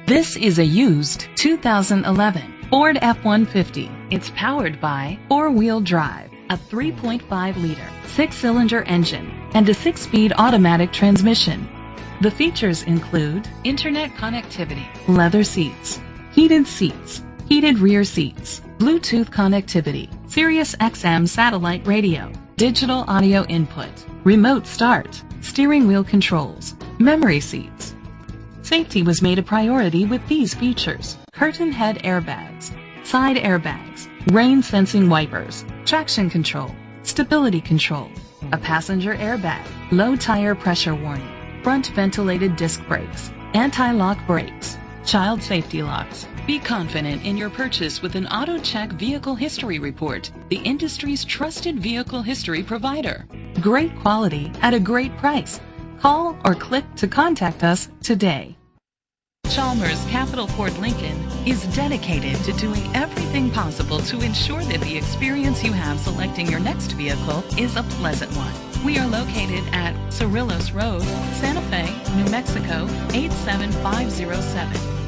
This is a used 2011 Ford F-150. It's powered by four-wheel drive, a 3.5-liter, six-cylinder engine, and a six-speed automatic transmission. The features include internet connectivity, leather seats, heated rear seats, Bluetooth connectivity, Sirius XM satellite radio, digital audio input, remote start, steering wheel controls, memory seats. Safety was made a priority with these features: curtain head airbags, side airbags, rain sensing wipers, traction control, stability control, a passenger airbag, low tire pressure warning, front ventilated disc brakes, anti-lock brakes, child safety locks. Be confident in your purchase with an AutoCheck Vehicle History Report, the industry's trusted vehicle history provider. Great quality at a great price. Call or click to contact us today. Chalmers Capital Ford Lincoln is dedicated to doing everything possible to ensure that the experience you have selecting your next vehicle is a pleasant one. We are located at Cerrillos Road, Santa Fe, New Mexico 87507.